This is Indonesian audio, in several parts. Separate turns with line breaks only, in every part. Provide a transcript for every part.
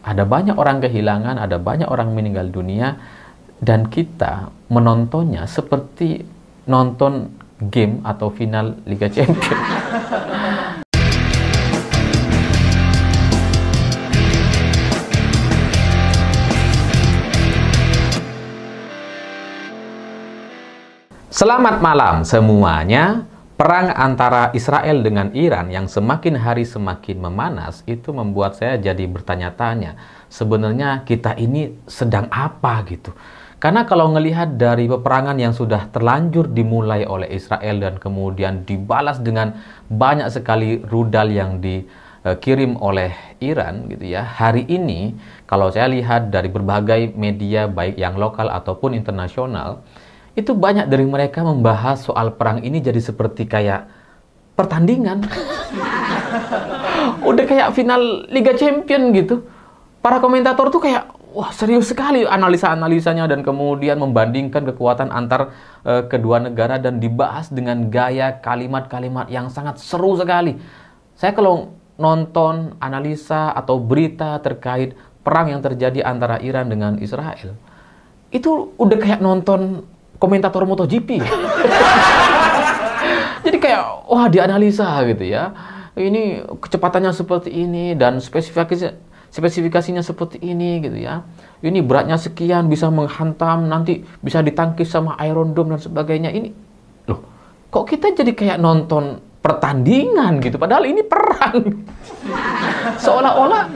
Ada banyak orang kehilangan, ada banyak orang meninggal dunia, dan kita menontonnya seperti nonton game atau final Liga Champions. Selamat malam semuanya. Perang antara Israel dengan Iran yang semakin hari semakin memanas itu membuat saya jadi bertanya-tanya, sebenarnya kita ini sedang apa gitu. Karena kalau ngelihat dari peperangan yang sudah terlanjur dimulai oleh Israel dan kemudian dibalas dengan banyak sekali rudal yang dikirim oleh Iran gitu ya. Hari ini kalau saya lihat dari berbagai media baik yang lokal ataupun internasional, itu banyak dari mereka membahas soal perang ini jadi seperti kayak pertandingan. Udah kayak final Liga Champion gitu. Para komentator tuh kayak, wah serius sekali analisa-analisanya dan kemudian membandingkan kekuatan antar kedua negara dan dibahas dengan gaya kalimat-kalimat yang sangat seru sekali. Saya kalau nonton analisa atau berita terkait perang yang terjadi antara Iran dengan Israel, itu udah kayak nonton komentator MotoGP. Jadi kayak, wah dianalisa gitu ya. Ini kecepatannya seperti ini dan spesifikasinya seperti ini gitu ya. Ini beratnya sekian, bisa menghantam, nanti bisa ditangkis sama Iron Dome dan sebagainya. Ini, loh, kok kita jadi kayak nonton pertandingan gitu, padahal ini perang. Seolah-olah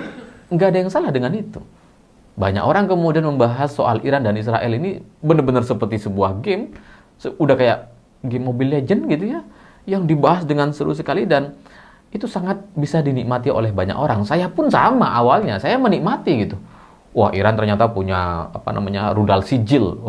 nggak ada yang salah dengan itu. Banyak orang kemudian membahas soal Iran dan Israel ini benar-benar seperti sebuah game. Udah kayak game Mobile Legends gitu ya, yang dibahas dengan seru sekali dan itu sangat bisa dinikmati oleh banyak orang. Saya pun sama awalnya, saya menikmati gitu. Wah, Iran ternyata punya rudal sijil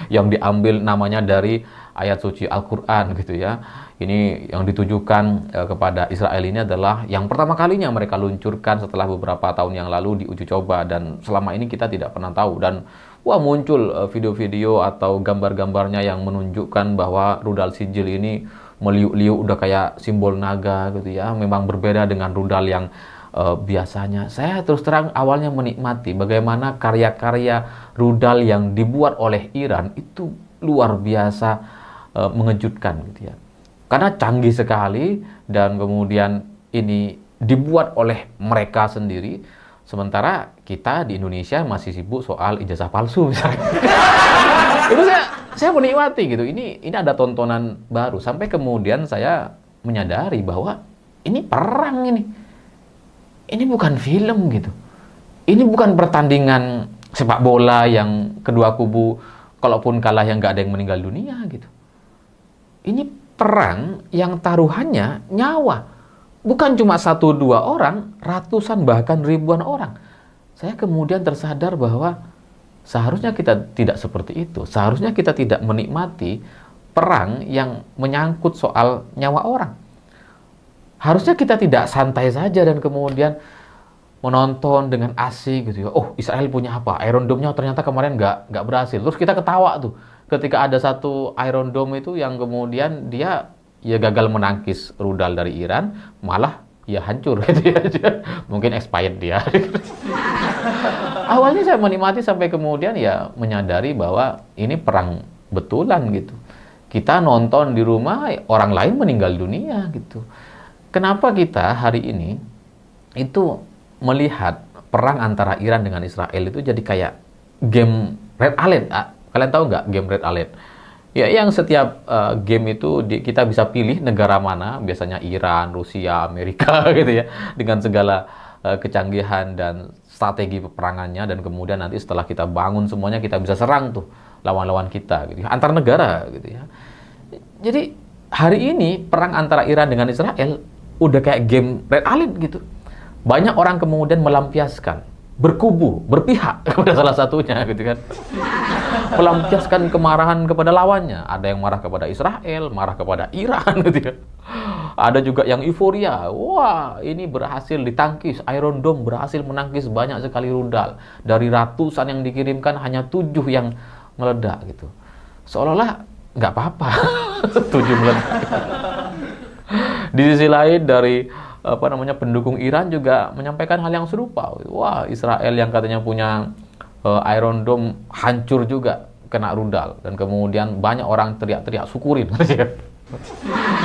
yang diambil namanya dari ayat suci Al-Quran gitu ya. Ini yang ditujukan kepada Israel ini adalah yang pertama kalinya mereka luncurkan setelah beberapa tahun yang lalu diuji coba dan selama ini kita tidak pernah tahu. Dan wah, muncul video-video atau gambar-gambarnya yang menunjukkan bahwa rudal sijil ini meliuk-liuk udah kayak simbol naga gitu ya. Memang berbeda dengan rudal yang biasanya. Saya terus terang awalnya menikmati bagaimana karya-karya rudal yang dibuat oleh Iran itu luar biasa mengejutkan gitu ya. Karena canggih sekali dan kemudian ini dibuat oleh mereka sendiri, sementara kita di Indonesia masih sibuk soal ijazah palsu misalnya. Itu saya menikmati gitu. Ini ada tontonan baru sampai kemudian saya menyadari bahwa ini perang ini. Ini bukan film gitu. Ini bukan pertandingan sepak bola yang kedua kubu kalaupun kalah yang nggak ada yang meninggal dunia gitu. Ini perang yang taruhannya nyawa. Bukan cuma 1-2 orang, ratusan bahkan ribuan orang. Saya kemudian tersadar bahwa seharusnya kita tidak seperti itu. Seharusnya kita tidak menikmati perang yang menyangkut soal nyawa orang. Harusnya kita tidak santai saja dan kemudian menonton dengan asik gitu ya. Oh, Israel punya apa? Iron Dome-nya ternyata kemarin nggak berhasil. Terus kita ketawa tuh ketika ada satu Iron Dome itu yang kemudian dia ya gagal menangkis rudal dari Iran, malah ya hancur gitu ya. Mungkin expired dia. Awalnya saya menikmati sampai kemudian ya menyadari bahwa ini perang betulan gitu. Kita nonton di rumah, orang lain meninggal dunia gitu. Kenapa kita hari ini itu melihat perang antara Iran dengan Israel itu jadi kayak game Red Alert? Kalian tahu nggak game Red Alert? Ya, yang setiap game itu kita bisa pilih negara mana, biasanya Iran, Rusia, Amerika gitu ya, dengan segala kecanggihan dan strategi peperangannya, dan kemudian nanti setelah kita bangun semuanya kita bisa serang tuh lawan-lawan kita gitu ya, antar negara gitu ya. Jadi hari ini perang antara Iran dengan Israel udah kayak game Red Alert gitu. Banyak orang kemudian melampiaskan, berkubu, berpihak kepada salah satunya gitu kan. Melampiaskan kemarahan kepada lawannya. Ada yang marah kepada Israel, marah kepada Iran gitu ya. Ada juga yang euforia. Wah, ini berhasil ditangkis. Iron Dome berhasil menangkis banyak sekali rudal. Dari ratusan yang dikirimkan hanya 7 yang meledak gitu. Seolah-olah nggak apa-apa 7 meledak. Di sisi lain dari pendukung Iran juga menyampaikan hal yang serupa. Wah, Israel yang katanya punya Iron Dome hancur juga kena rudal, dan kemudian banyak orang teriak-teriak syukurin.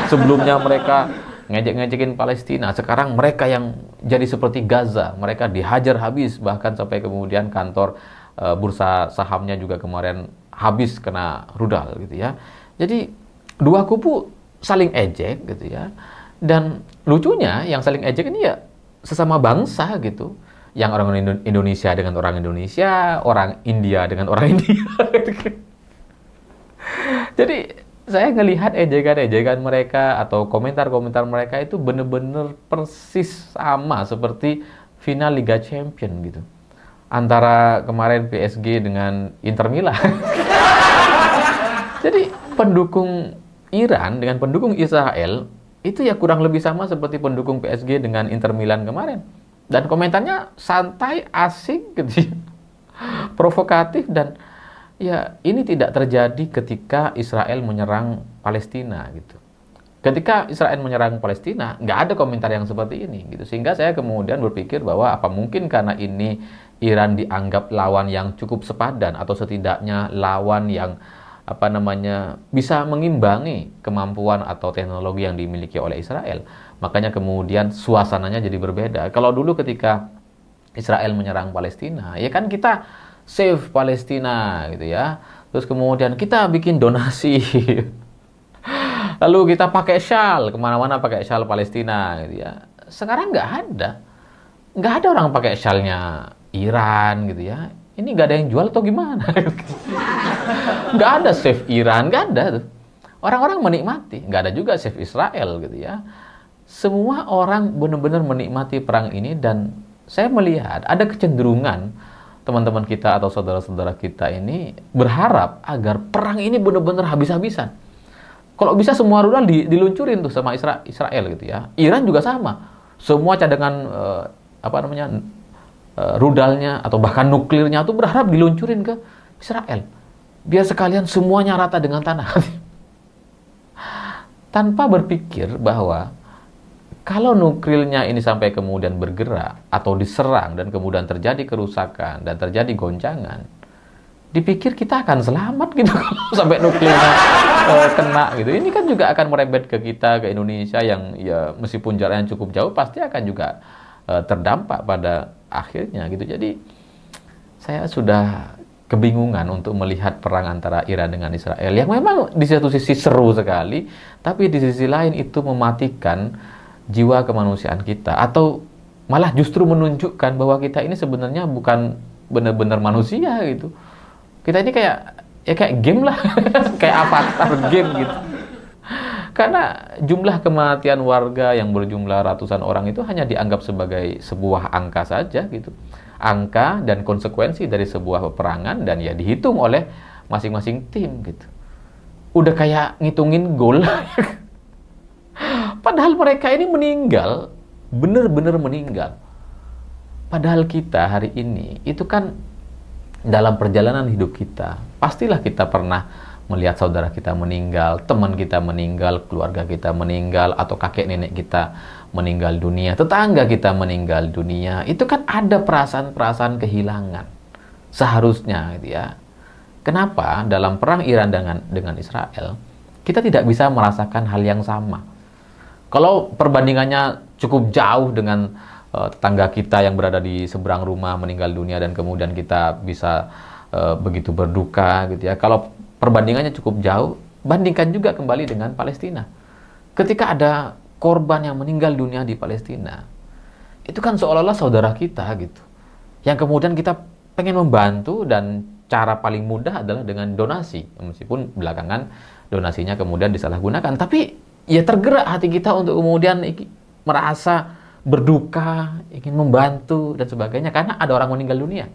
Sebelumnya mereka ngejek-ngejekin Palestina, sekarang mereka yang jadi seperti Gaza, mereka dihajar habis, bahkan sampai kemudian kantor bursa sahamnya juga kemarin habis kena rudal gitu ya. Jadi dua kubu saling ejek gitu ya. Dan lucunya yang saling ejek ini ya sesama bangsa gitu. Yang orang Indonesia dengan orang Indonesia, orang India dengan orang India. Jadi saya ngelihat ejekan-ejekan mereka atau komentar-komentar mereka itu benar-benar persis sama seperti final Liga Champion gitu. Antara kemarin PSG dengan Inter Milan. Jadi pendukung Iran dengan pendukung Israel itu ya kurang lebih sama seperti pendukung PSG dengan Inter Milan kemarin. Dan komentarnya santai, asik gitu ya. Provokatif, dan ya ini tidak terjadi ketika Israel menyerang Palestina gitu. Ketika Israel menyerang Palestina, nggak ada komentar yang seperti ini gitu. Sehingga saya kemudian berpikir bahwa apa mungkin karena ini Iran dianggap lawan yang cukup sepadan, atau setidaknya lawan yang bisa mengimbangi kemampuan atau teknologi yang dimiliki oleh Israel. Makanya kemudian suasananya jadi berbeda. Kalau dulu ketika Israel menyerang Palestina, ya kan kita save Palestina gitu ya. Terus kemudian kita bikin donasi. Lalu kita pakai syal, kemana-mana pakai syal Palestina gitu ya. Sekarang nggak ada orang pakai syalnya Iran gitu ya. Ini nggak ada yang jual atau gimana? Nggak ada save Iran, nggak ada tuh. Orang-orang menikmati, nggak ada juga save Israel gitu ya. Semua orang benar-benar menikmati perang ini, dan saya melihat ada kecenderungan teman-teman kita atau saudara-saudara kita ini berharap agar perang ini benar-benar habis-habisan. Kalau bisa semua rudal diluncurin tuh sama Israel gitu ya. Iran juga sama. Semua cadangan rudalnya atau bahkan nuklirnya tuh berharap diluncurin ke Israel. Biar sekalian semuanya rata dengan tanah. Tanpa berpikir bahwa kalau nuklirnya ini sampai kemudian bergerak atau diserang dan kemudian terjadi kerusakan dan terjadi goncangan, dipikir kita akan selamat gitu kalau sampai nuklirnya kena gitu. Ini kan juga akan merembet ke kita, ke Indonesia yang ya meskipun jaraknya cukup jauh pasti akan juga terdampak pada akhirnya gitu. Jadi saya sudah kebingungan untuk melihat perang antara Iran dengan Israel yang memang di satu sisi seru sekali, tapi di sisi lain itu mematikan jiwa kemanusiaan kita, atau malah justru menunjukkan bahwa kita ini sebenarnya bukan benar-benar manusia gitu. Kita ini kayak game lah, kayak avatar game gitu. Karena jumlah kematian warga yang berjumlah ratusan orang itu hanya dianggap sebagai sebuah angka saja gitu. Angka dan konsekuensi dari sebuah peperangan, dan ya dihitung oleh masing-masing tim gitu. Udah kayak ngitungin gol. Padahal mereka ini meninggal, benar-benar meninggal. Padahal kita hari ini itu kan dalam perjalanan hidup kita, pastilah kita pernah melihat saudara kita meninggal, teman kita meninggal, keluarga kita meninggal, atau kakek nenek kita meninggal dunia, tetangga kita meninggal dunia. Itu kan ada perasaan-perasaan kehilangan. Seharusnya gitu ya. Kenapa dalam perang Iran dengan Israel kita tidak bisa merasakan hal yang sama? Kalau perbandingannya cukup jauh dengan tetangga kita yang berada di seberang rumah meninggal dunia dan kemudian kita bisa begitu berduka gitu ya. Kalau perbandingannya cukup jauh, bandingkan juga kembali dengan Palestina. Ketika ada korban yang meninggal dunia di Palestina, itu kan seolah-olah saudara kita gitu. Yang kemudian kita pengen membantu, dan cara paling mudah adalah dengan donasi. Meskipun belakangan donasinya kemudian disalahgunakan, tapi ya tergerak hati kita untuk kemudian merasa berduka, ingin membantu dan sebagainya karena ada orang meninggal dunia.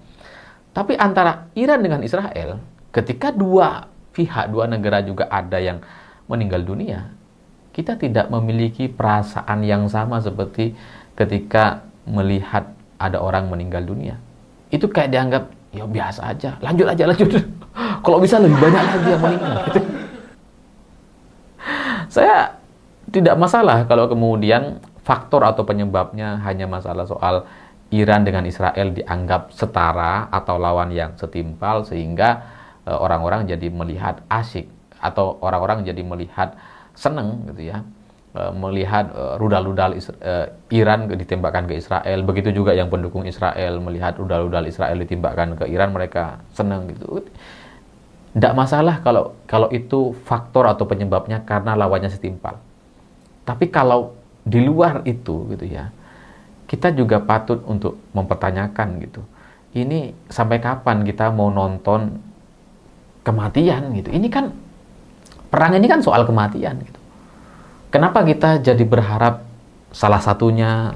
Tapi antara Iran dengan Israel, ketika dua pihak, dua negara juga ada yang meninggal dunia, kita tidak memiliki perasaan yang sama seperti ketika melihat ada orang meninggal dunia. Itu kayak dianggap, ya biasa aja, lanjut aja. Kalau bisa lebih banyak lagi yang meninggal. Saya tidak masalah kalau kemudian faktor atau penyebabnya hanya masalah soal Iran dengan Israel dianggap setara atau lawan yang setimpal, sehingga orang-orang jadi melihat asyik atau orang-orang jadi melihat seneng gitu ya, melihat rudal-rudal Iran ditembakkan ke Israel. Begitu juga yang pendukung Israel melihat rudal-rudal Israel ditembakkan ke Iran, mereka seneng gitu. Tidak masalah kalau itu faktor atau penyebabnya karena lawannya setimpal. Tapi kalau di luar itu gitu ya, kita juga patut untuk mempertanyakan gitu. Ini sampai kapan kita mau nonton kematian gitu? Ini kan perang, ini kan soal kematian gitu. Kenapa kita jadi berharap salah satunya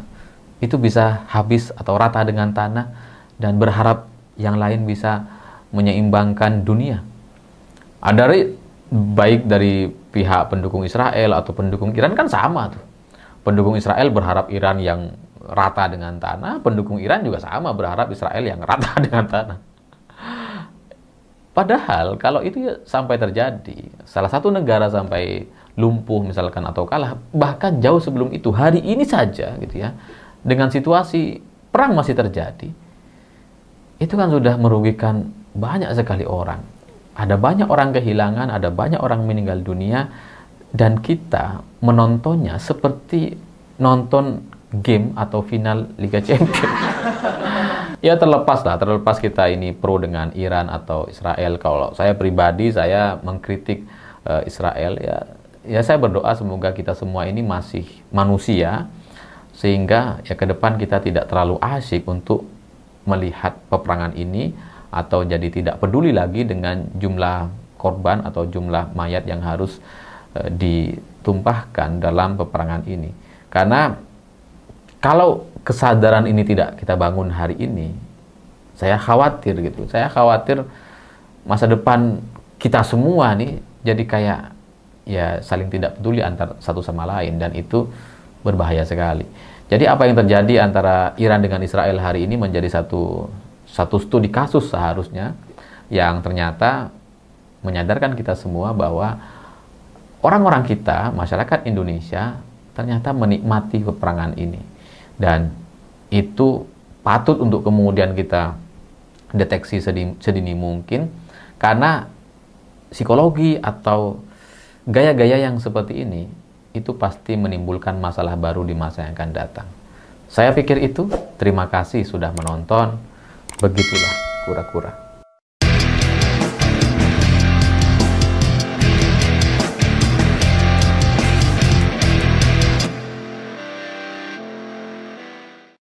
itu bisa habis atau rata dengan tanah dan berharap yang lain bisa menyeimbangkan dunia? Ada baik dari pihak pendukung Israel atau pendukung Iran kan sama tuh. Pendukung Israel berharap Iran yang rata dengan tanah, pendukung Iran juga sama berharap Israel yang rata dengan tanah. Padahal kalau itu ya sampai terjadi, salah satu negara sampai lumpuh misalkan atau kalah, bahkan jauh sebelum itu, hari ini saja gitu ya, dengan situasi perang masih terjadi, itu kan sudah merugikan banyak sekali orang. Ada banyak orang kehilangan, ada banyak orang meninggal dunia, dan kita menontonnya seperti nonton game atau final Liga Champions. Ya terlepas kita ini pro dengan Iran atau Israel. Kalau saya pribadi, saya mengkritik Israel, ya saya berdoa semoga kita semua ini masih manusia, sehingga ya ke depan kita tidak terlalu asyik untuk melihat peperangan ini, atau jadi tidak peduli lagi dengan jumlah korban atau jumlah mayat yang harus ditumpahkan dalam peperangan ini. Karena kalau kesadaran ini tidak kita bangun hari ini, saya khawatir gitu. Saya khawatir masa depan kita semua nih jadi kayak ya saling tidak peduli antar satu sama lain, dan itu berbahaya sekali. Jadi apa yang terjadi antara Iran dengan Israel hari ini menjadi satu studi kasus seharusnya yang ternyata menyadarkan kita semua bahwa orang-orang kita, masyarakat Indonesia, ternyata menikmati peperangan ini. Dan itu patut untuk kemudian kita deteksi sedini mungkin, karena psikologi atau gaya-gaya yang seperti ini itu pasti menimbulkan masalah baru di masa yang akan datang. Saya pikir itu. Terima kasih sudah menonton. Begitulah kura-kura.